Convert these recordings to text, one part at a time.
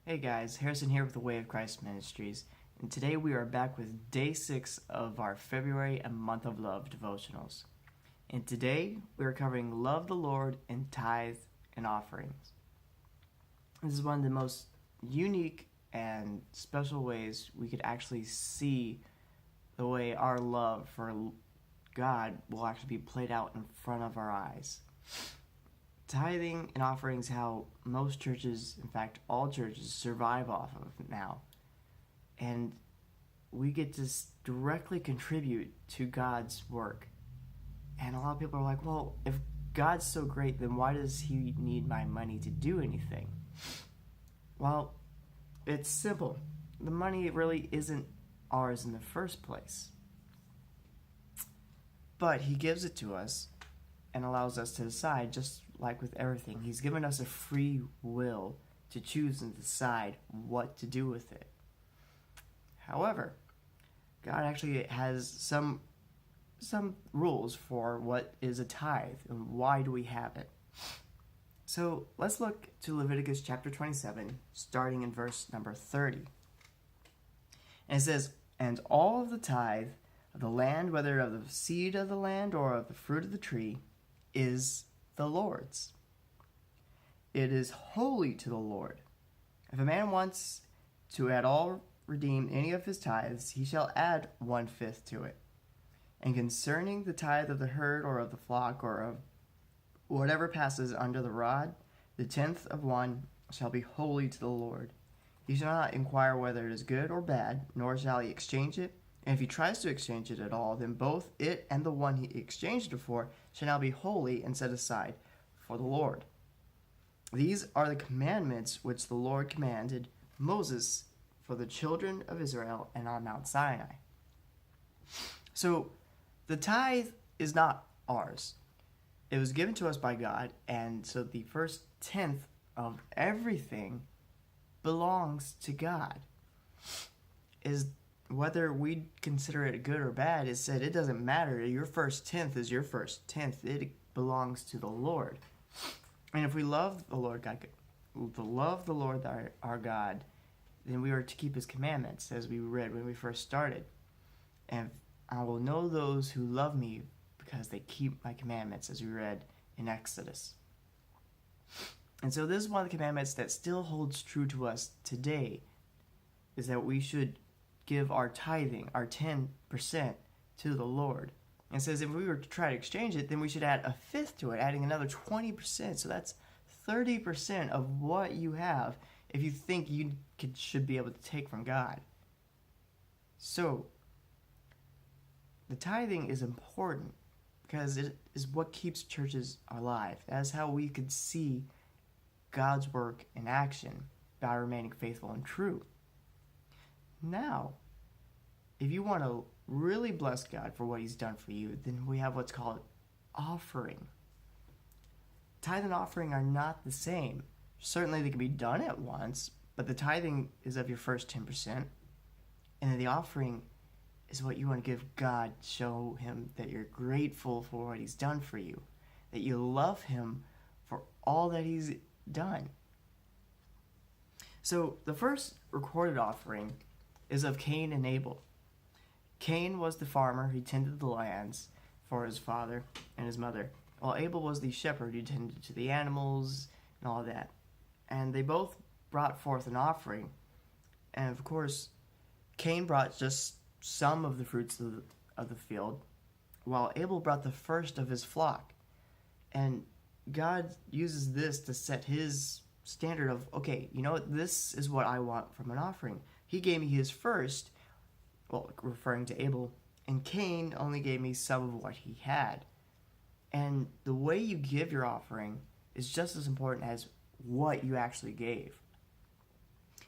Hey guys, Harrison here with the Way of Christ Ministries, and today we are back with day 6 of our February and Month of Love devotionals. And today we are covering Love the Lord and Tithe and Offerings. This is one of the most unique and special ways we could actually see the way our love for God will actually be played out in front of our eyes. Tithing and offering is how most churches, in fact all churches, survive off of now. And we get to directly contribute to God's work. And a lot of people are like, well, if God's so great, then why does he need my money to do anything? Well, it's simple. The money really isn't ours in the first place. But he gives it to us and allows us to decide, just like with everything. He's given us a free will to choose and decide what to do with it. However, God actually has some rules for what is a tithe and why do we have it. So let's look to Leviticus chapter 27, starting in verse number 30. And it says, "And all of the tithe of the land, whether of the seed of the land or of the fruit of the tree, is the Lord's. It is holy to the Lord. If a man wants to at all redeem any of his tithes, he shall add 1/5 to it. And concerning the tithe of the herd or of the flock or of whatever passes under the rod, the 1/10 of one shall be holy to the Lord. He shall not inquire whether it is good or bad, nor shall he exchange it. And if he tries to exchange it at all, then both it and the one he exchanged it for shall now be holy and set aside for the Lord. These are the commandments which the Lord commanded Moses for the children of Israel and on Mount Sinai." So the tithe is not ours. It was given to us by God, and so the first 1/10 of everything belongs to God. Is whether we consider it good or bad, it said it doesn't matter. Your first 1/10 is your first 1/10. It belongs to the Lord. And if we love the Lord God, our God, then we are to keep his commandments, as we read when we first started. And I will know those who love me because they keep my commandments, as we read in Exodus. And so this is one of the commandments that still holds true to us today, is that we should give our tithing, our 10%, to the Lord. And it says if we were to try to exchange it, then we should add 1/5 to it, adding another 20%. So that's 30% of what you have if you think you should be able to take from God. So the tithing is important because it is what keeps churches alive. That's how we could see God's work in action by remaining faithful and true. Now, if you want to really bless God for what he's done for you, then we have what's called offering. Tithe and offering are not the same. Certainly they can be done at once, but the tithing is of your first 10%, and then the offering is what you want to give God, show him that you're grateful for what he's done for you, that you love him for all that he's done. So the first recorded offering is of Cain and Abel. Cain was the farmer who tended the lands for his father and his mother, while Abel was the shepherd who tended to the animals and all that. And they both brought forth an offering. And of course, Cain brought just some of the fruits of the field, while Abel brought the first of his flock. And God uses this to set his standard of, okay, you know what, this is what I want from an offering. He gave me his first, well, referring to Abel, and Cain only gave me some of what he had. And the way you give your offering is just as important as what you actually gave.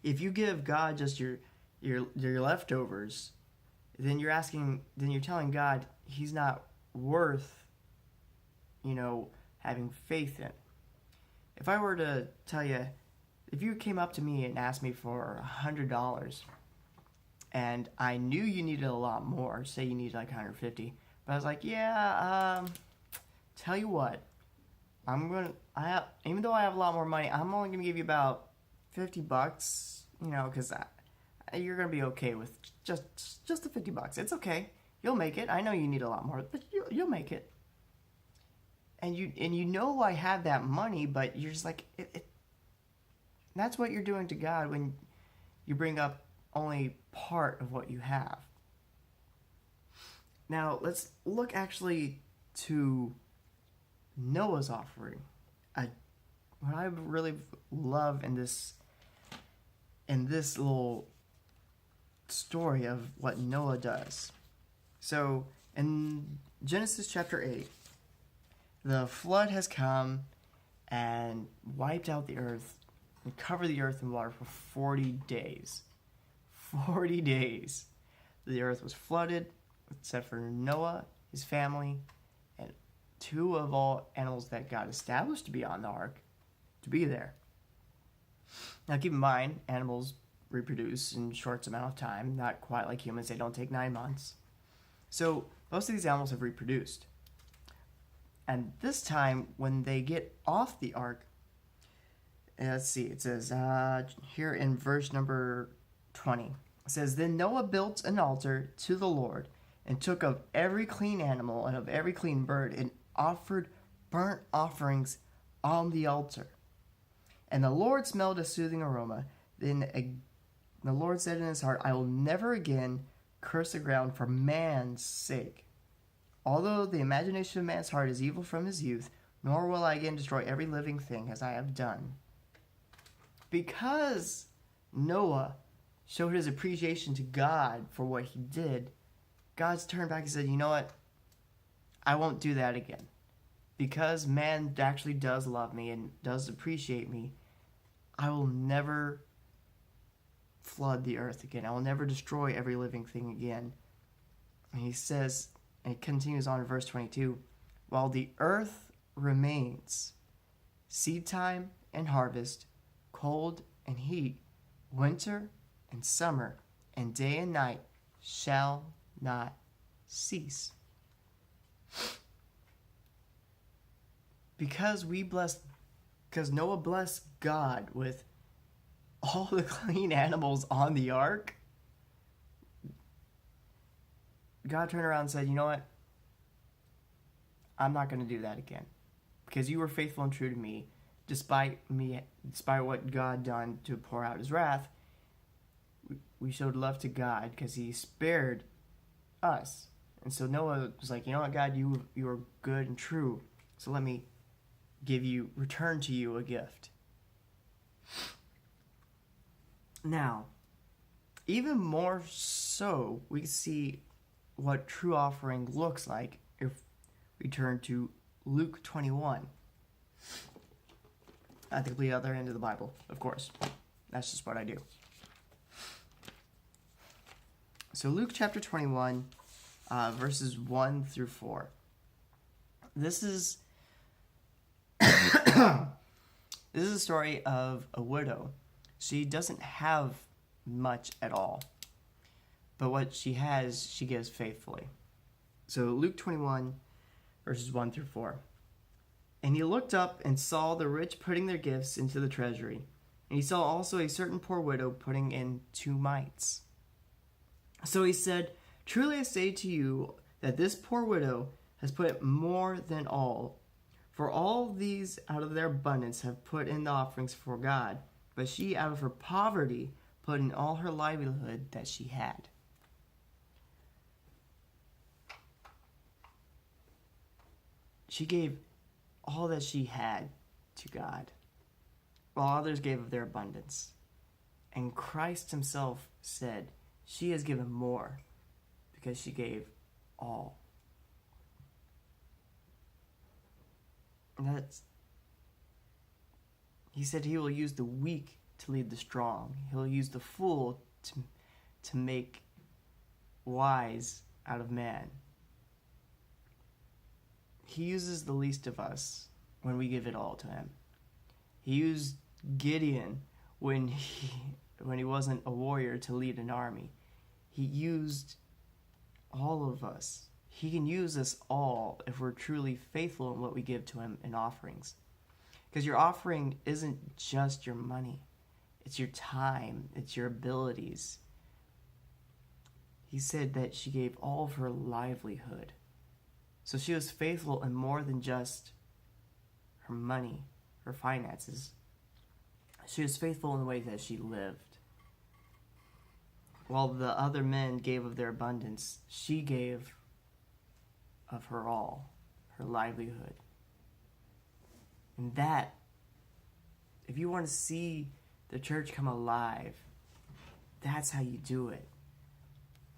If you give God just your leftovers, then you're telling God he's not worth, having faith in. If I were to tell you, if you came up to me and asked me for $100, and I knew you needed a lot more, say you needed like 150, but I was like, tell you what, even though I have a lot more money, I'm only gonna give you about $50, because you're going to be okay with just the $50. It's okay. You'll make it. I know you need a lot more, but you'll make it. And you know I have that money, but you're just like, that's what you're doing to God when you bring up only part of what you have. Now, let's look actually to Noah's offering. What I really love in this little story of what Noah does. So, in Genesis chapter 8, the flood has come and wiped out the earth and covered the earth in water for 40 days. 40 days. The earth was flooded, except for Noah, his family, and 2 of all animals that God established to be on the ark, to be there. Now keep in mind, animals reproduce in short amount of time, not quite like humans. They don't take 9 months. So most of these animals have reproduced. And this time, when they get off the ark, let's see, it says here in verse number 20, it says, Then Noah built an altar to the Lord, and took of every clean animal and of every clean bird, and offered burnt offerings on the altar. And the Lord smelled a soothing aroma. Then the Lord said in his heart, I will never again curse the ground for man's sake. Although the imagination of man's heart is evil from his youth, nor will I again destroy every living thing as I have done. Because Noah showed his appreciation to God for what he did, God's turned back and said, you know what? I won't do that again. Because man actually does love me and does appreciate me, I will never flood the earth again. I will never destroy every living thing again. And he says, and it continues on in verse 22, while the earth remains, seed time and harvest, cold and heat, winter and summer, and day and night shall not cease. Because Noah blessed God with all the clean animals on the ark, God turned around and said, you know what? I'm not going to do that again. Because you were faithful and true to me, despite what God done to pour out his wrath. We showed love to God because he spared us. And so Noah was like, you know what, God, you are good and true. So let me return to you a gift. Now, even more so, we see what true offering looks like if we turn to Luke 21. At the complete other end of the Bible, of course. That's just what I do. So Luke chapter 21, verses 1 through 4. This is this is a story of a widow. She doesn't have much at all, but what she has, she gives faithfully. So Luke 21, verses 1 through 4. And he looked up and saw the rich putting their gifts into the treasury. And he saw also a certain poor widow putting in 2 mites. So he said, Truly I say to you that this poor widow has put more than all. For all these out of their abundance have put in the offerings for God. But she out of her poverty put in all her livelihood that she had. She gave all that she had to God, while others gave of their abundance. And Christ himself said, she has given more because she gave all. And he said he will use the weak to lead the strong. He'll use the fool to make wise out of man. He uses the least of us when we give it all to him. He used Gideon when he wasn't a warrior to lead an army. He used all of us. He can use us all if we're truly faithful in what we give to him in offerings. Because your offering isn't just your money. It's your time. It's your abilities. He said that she gave all of her livelihood. So she was faithful in more than just her money, her finances. She was faithful in the way that she lived. While the other men gave of their abundance, she gave of her all, her livelihood. And that, if you want to see the church come alive, that's how you do it.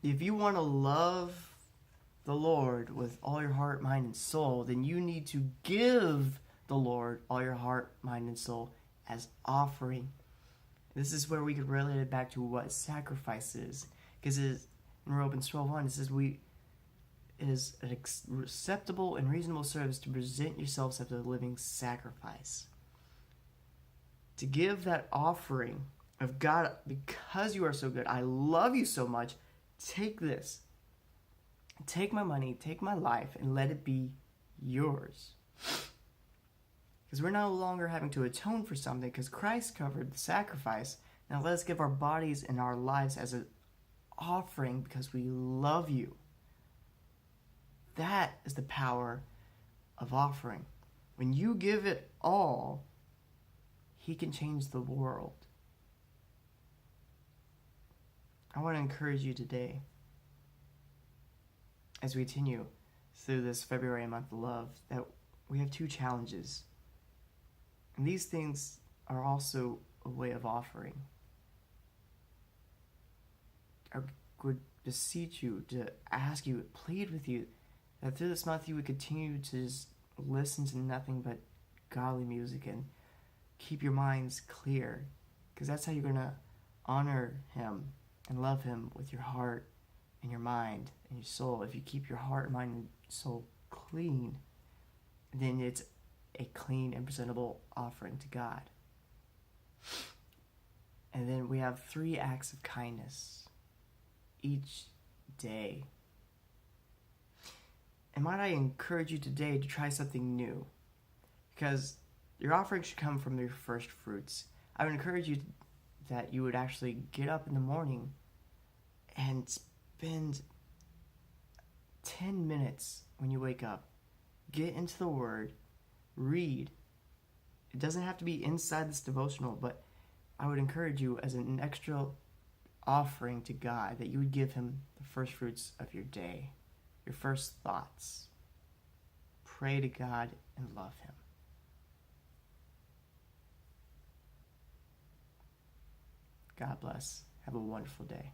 If you want to love the Lord with all your heart, mind, and soul, then you need to give the Lord all your heart, mind, and soul as offering. This is where we could relate it back to what sacrifice is. Because in Romans 12:1, it says, it is an acceptable and reasonable service to present yourselves as a living sacrifice. To give that offering of God, because you are so good, I love you so much, take this. Take my money, take my life, and let it be yours. Because we're no longer having to atone for something, because Christ covered the sacrifice. Now let us give our bodies and our lives as an offering because we love you. That is the power of offering. When you give it all, He can change the world. I want to encourage you today, as we continue through this February month of love, that we have two challenges. And these things are also a way of offering. I would beseech you, to ask you, plead with you, that through this month you would continue to just listen to nothing but godly music and keep your minds clear. Because that's how you're going to honor Him and love Him with your heart and your mind and your soul. If you keep your heart, mind, and soul clean, then it's a clean and presentable offering to God. And then we have 3 acts of kindness each day. And might I encourage you today to try something new? Because your offering should come from your first fruits. I would encourage you that you would actually get up in the morning and spend 10 minutes when you wake up. Get into the Word. Read. It doesn't have to be inside this devotional, but I would encourage you as an extra offering to God that you would give Him the first fruits of your day, your first thoughts. Pray to God and love Him. God bless. Have a wonderful day.